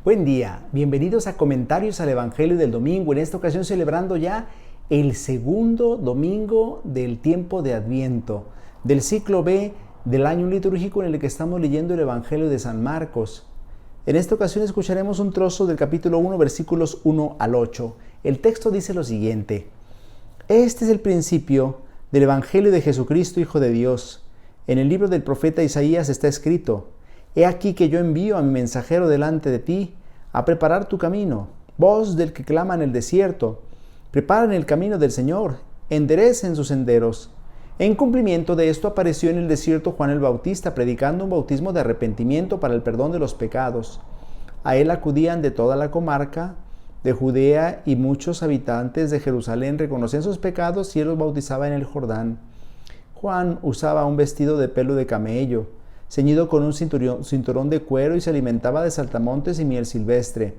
Buen día, bienvenidos a Comentarios al Evangelio del Domingo, en esta ocasión celebrando ya el segundo domingo del tiempo de Adviento, del ciclo B del año litúrgico en el que estamos leyendo el Evangelio de San Marcos. En esta ocasión escucharemos un trozo del capítulo 1, versículos 1 al 8. El texto dice lo siguiente: Este es el principio del Evangelio de Jesucristo, Hijo de Dios. En el libro del profeta Isaías está escrito: He aquí que yo envío a mi mensajero delante de ti, a preparar tu camino. Voz del que clama en el desierto: preparen el camino del Señor, enderecen sus senderos. En cumplimiento de esto apareció en el desierto Juan el Bautista, predicando un bautismo de arrepentimiento para el perdón de los pecados. A él acudían de toda la comarca de Judea, y muchos habitantes de Jerusalén reconocían sus pecados y él los bautizaba en el Jordán. Juan usaba un vestido de pelo de camello, ceñido con un cinturón de cuero, y se alimentaba de saltamontes y miel silvestre.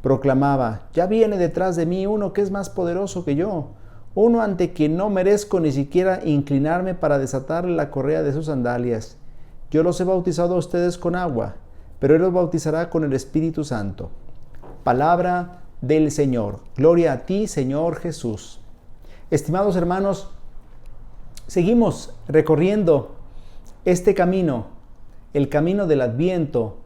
Proclamaba: Ya viene detrás de mí uno que es más poderoso que yo, uno ante quien no merezco ni siquiera inclinarme para desatarle la correa de sus sandalias. Yo los he bautizado a ustedes con agua, pero él los bautizará con el Espíritu Santo. Palabra del Señor. Gloria a ti, Señor Jesús. Estimados hermanos, seguimos recorriendo este camino, el camino del Adviento,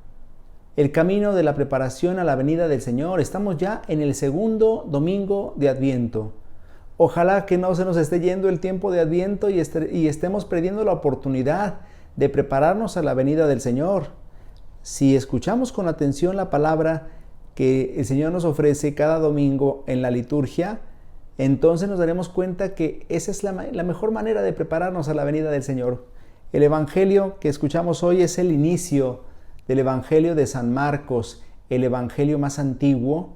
el camino de la preparación a la venida del Señor. Estamos ya en el segundo domingo de Adviento. Ojalá que no se nos esté yendo el tiempo de Adviento y estemos perdiendo la oportunidad de prepararnos a la venida del Señor. Si escuchamos con atención la palabra que el Señor nos ofrece cada domingo en la liturgia, entonces nos daremos cuenta que esa es la mejor manera de prepararnos a la venida del Señor. El Evangelio que escuchamos hoy es el inicio del Evangelio de San Marcos, el Evangelio más antiguo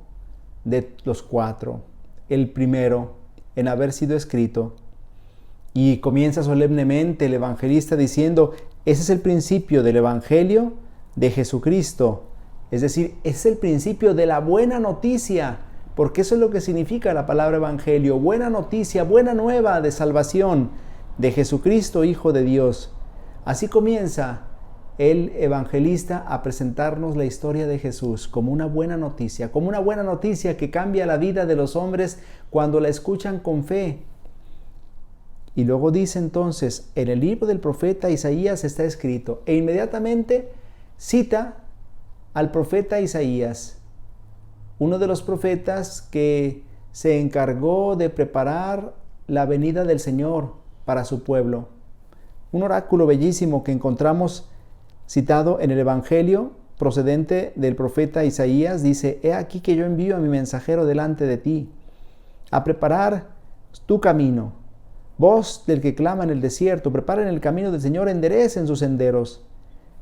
de los cuatro, el primero en haber sido escrito. Y comienza solemnemente el evangelista diciendo: ese es el principio del Evangelio de Jesucristo. Es decir, es el principio de la buena noticia, porque eso es lo que significa la palabra Evangelio: buena noticia, buena nueva de salvación de Jesucristo, Hijo de Dios. Así comienza el evangelista a presentarnos la historia de Jesús como una buena noticia que cambia la vida de los hombres cuando la escuchan con fe. Y luego dice entonces: en el libro del profeta Isaías está escrito, e inmediatamente cita al profeta Isaías, uno de los profetas que se encargó de preparar la venida del Señor para su pueblo. Un oráculo bellísimo que encontramos citado en el Evangelio procedente del profeta Isaías dice: He aquí que yo envío a mi mensajero delante de ti, a preparar tu camino. Voz del que clama en el desierto: preparen el camino del Señor, enderecen sus senderos.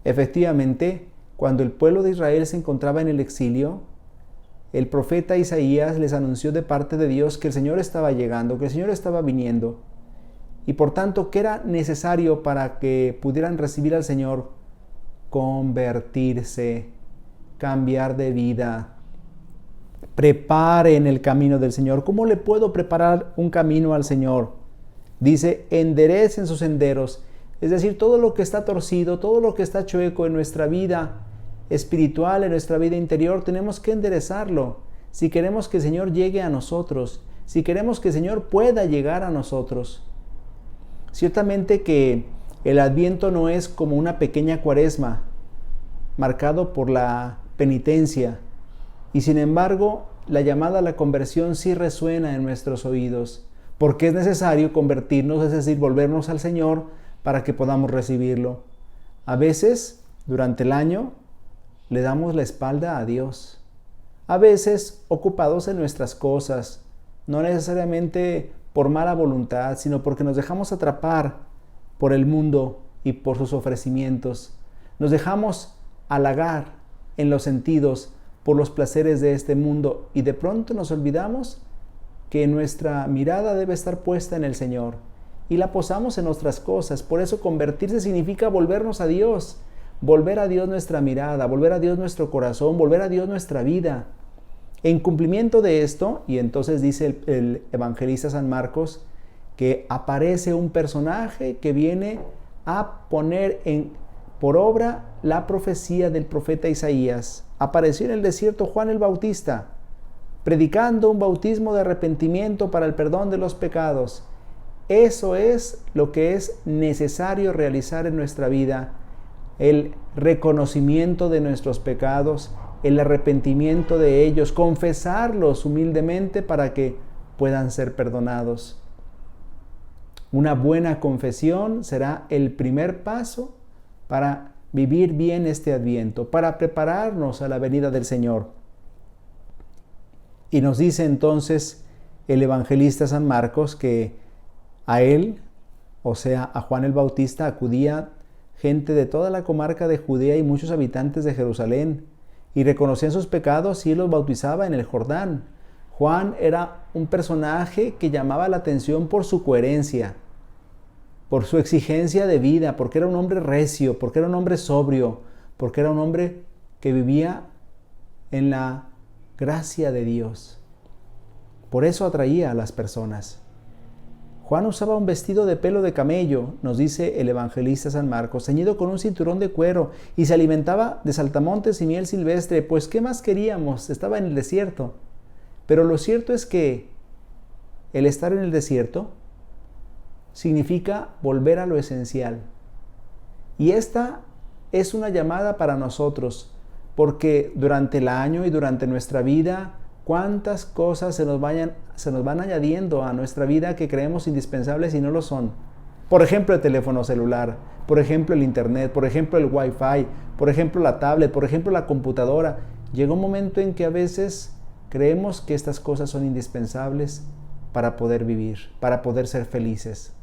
Efectivamente, cuando el pueblo de Israel se encontraba en el exilio, el profeta Isaías les anunció de parte de Dios que el Señor estaba llegando, que el Señor estaba viniendo. Y por tanto, ¿qué era necesario para que pudieran recibir al Señor? Convertirse, cambiar de vida. Preparen el camino del Señor. ¿Cómo le puedo preparar un camino al Señor? Dice: enderecen sus senderos. Es decir, todo lo que está torcido, todo lo que está chueco en nuestra vida espiritual, en nuestra vida interior, tenemos que enderezarlo. Si queremos que el Señor llegue a nosotros, si queremos que el Señor pueda llegar a nosotros. Ciertamente que el Adviento no es como una pequeña cuaresma marcado por la penitencia, y sin embargo la llamada a la conversión sí resuena en nuestros oídos, porque es necesario convertirnos, es decir, volvernos al Señor para que podamos recibirlo. A veces, durante el año, le damos la espalda a Dios. A veces, ocupados en nuestras cosas, no necesariamente por mala voluntad, sino porque nos dejamos atrapar por el mundo y por sus ofrecimientos. Nos dejamos halagar en los sentidos por los placeres de este mundo, y de pronto nos olvidamos que nuestra mirada debe estar puesta en el Señor y la posamos en nuestras cosas. Por eso convertirse significa volvernos a Dios, volver a Dios nuestra mirada, volver a Dios nuestro corazón, volver a Dios nuestra vida. En cumplimiento de esto, y entonces dice el evangelista San Marcos, que aparece un personaje que viene a poner en por obra la profecía del profeta Isaías, apareció en el desierto Juan el Bautista, predicando un bautismo de arrepentimiento para el perdón de los pecados. Eso es lo que es necesario realizar en nuestra vida: el reconocimiento de nuestros pecados, el arrepentimiento de ellos, confesarlos humildemente para que puedan ser perdonados. Una buena confesión será el primer paso para vivir bien este Adviento, para prepararnos a la venida del Señor. Y nos dice entonces el evangelista San Marcos que a él, o sea, a Juan el Bautista, acudía gente de toda la comarca de Judea y muchos habitantes de Jerusalén, y reconocían sus pecados y él los bautizaba en el Jordán. Juan era un personaje que llamaba la atención por su coherencia, por su exigencia de vida, porque era un hombre recio, porque era un hombre sobrio, porque era un hombre que vivía en la gracia de Dios. Por eso atraía a las personas. Juan usaba un vestido de pelo de camello, nos dice el evangelista San Marcos, ceñido con un cinturón de cuero, y se alimentaba de saltamontes y miel silvestre. Pues, ¿qué más queríamos? Estaba en el desierto. Pero lo cierto es que el estar en el desierto significa volver a lo esencial. Y esta es una llamada para nosotros, porque durante el año y durante nuestra vida, cuántas cosas se nos van añadiendo a nuestra vida que creemos indispensables y no lo son. Por ejemplo, el teléfono celular, por ejemplo, el internet, por ejemplo, el wifi, por ejemplo, la tablet, por ejemplo, la computadora. Llega un momento en que a veces creemos que estas cosas son indispensables para poder vivir, para poder ser felices.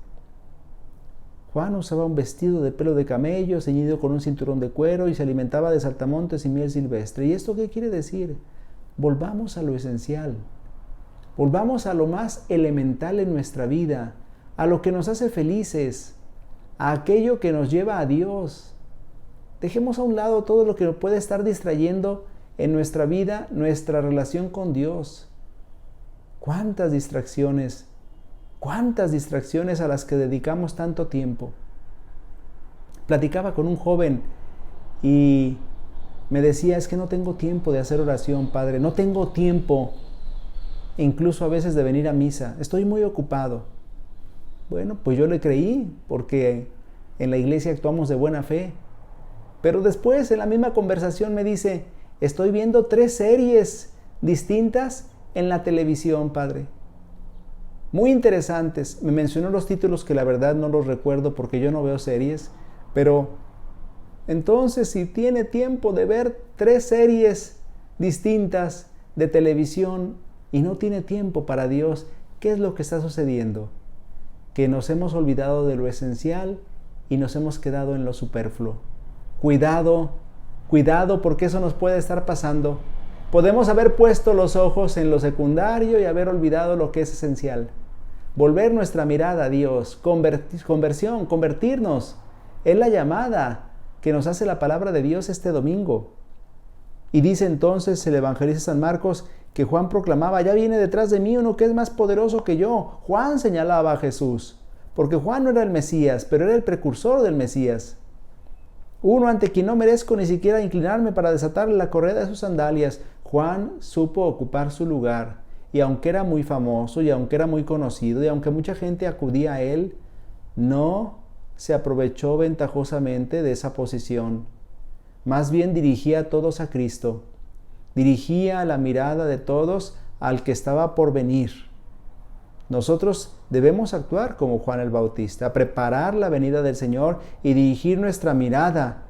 Juan usaba un vestido de pelo de camello, ceñido con un cinturón de cuero, y se alimentaba de saltamontes y miel silvestre. ¿Y esto qué quiere decir? Volvamos a lo esencial. Volvamos a lo más elemental en nuestra vida, a lo que nos hace felices, a aquello que nos lleva a Dios. Dejemos a un lado todo lo que nos puede estar distrayendo en nuestra vida, nuestra relación con Dios. ¿Cuántas distracciones a las que dedicamos tanto tiempo? Platicaba con un joven y me decía, es que no tengo tiempo de hacer oración, padre, no tengo tiempo, incluso a veces de venir a misa, estoy muy ocupado. Bueno, pues yo le creí, porque en la iglesia actuamos de buena fe. Pero después, en la misma conversación, me dice, estoy viendo 3 series distintas en la televisión, padre. Muy interesantes. Me mencionó los títulos que la verdad no los recuerdo porque yo no veo series, pero entonces, si tiene tiempo de ver 3 series distintas de televisión y no tiene tiempo para Dios, ¿qué es lo que está sucediendo? Que nos hemos olvidado de lo esencial y nos hemos quedado en lo superfluo. Cuidado, porque eso nos puede estar pasando. Podemos haber puesto los ojos en lo secundario y haber olvidado lo que es esencial. Volver nuestra mirada a Dios, convertirnos, es la llamada que nos hace la palabra de Dios este domingo. Y dice entonces el evangelista San Marcos que Juan proclamaba, ya viene detrás de mí uno que es más poderoso que yo. Juan señalaba a Jesús, porque Juan no era el Mesías, pero era el precursor del Mesías. Uno ante quien no merezco ni siquiera inclinarme para desatarle la correa de sus sandalias. Juan supo ocupar su lugar, y aunque era muy famoso, y aunque era muy conocido, y aunque mucha gente acudía a él, no se aprovechó ventajosamente de esa posición. Más bien dirigía a todos a Cristo. Dirigía la mirada de todos al que estaba por venir. Nosotros debemos actuar como Juan el Bautista, preparar la venida del Señor y dirigir nuestra mirada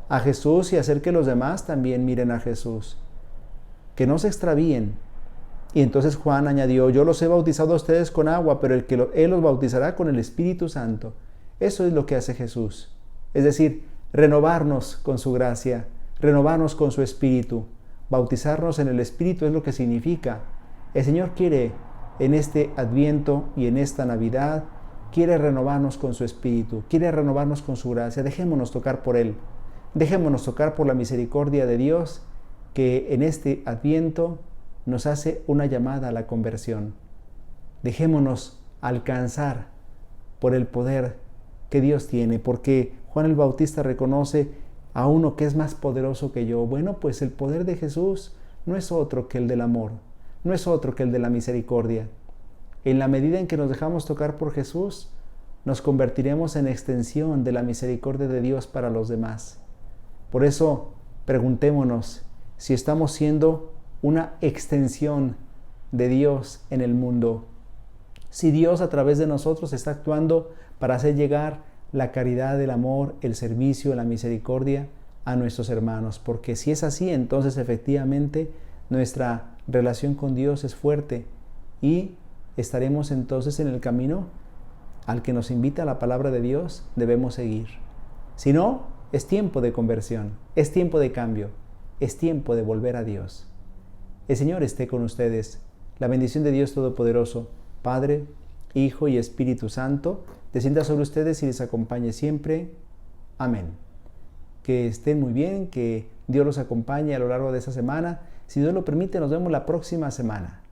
a Jesús y hacer que los demás también miren a Jesús. Que no se extravíen. Y entonces Juan añadió, yo los he bautizado a ustedes con agua, pero Él los bautizará con el Espíritu Santo. Eso es lo que hace Jesús. Es decir, renovarnos con su gracia, renovarnos con su Espíritu. Bautizarnos en el Espíritu es lo que significa. El Señor quiere en este Adviento y en esta Navidad, quiere renovarnos con su Espíritu, quiere renovarnos con su gracia. Dejémonos tocar por Él. Dejémonos tocar por la misericordia de Dios, que en este Adviento nos hace una llamada a la conversión. Dejémonos alcanzar por el poder que Dios tiene, porque Juan el Bautista reconoce a uno que es más poderoso que yo. Bueno, pues el poder de Jesús no es otro que el del amor, no es otro que el de la misericordia. En la medida en que nos dejamos tocar por Jesús, nos convertiremos en extensión de la misericordia de Dios para los demás. Por eso, preguntémonos si estamos siendo una extensión de Dios en el mundo. Si Dios a través de nosotros está actuando para hacer llegar la caridad, el amor, el servicio, la misericordia a nuestros hermanos. Porque si es así, entonces efectivamente nuestra relación con Dios es fuerte y estaremos entonces en el camino al que nos invita la palabra de Dios, debemos seguir. Si no, es tiempo de conversión, es tiempo de cambio, es tiempo de volver a Dios. El Señor esté con ustedes. La bendición de Dios Todopoderoso, Padre, Hijo y Espíritu Santo, descienda sobre ustedes y les acompañe siempre. Amén. Que estén muy bien, que Dios los acompañe a lo largo de esta semana. Si Dios lo permite, nos vemos la próxima semana.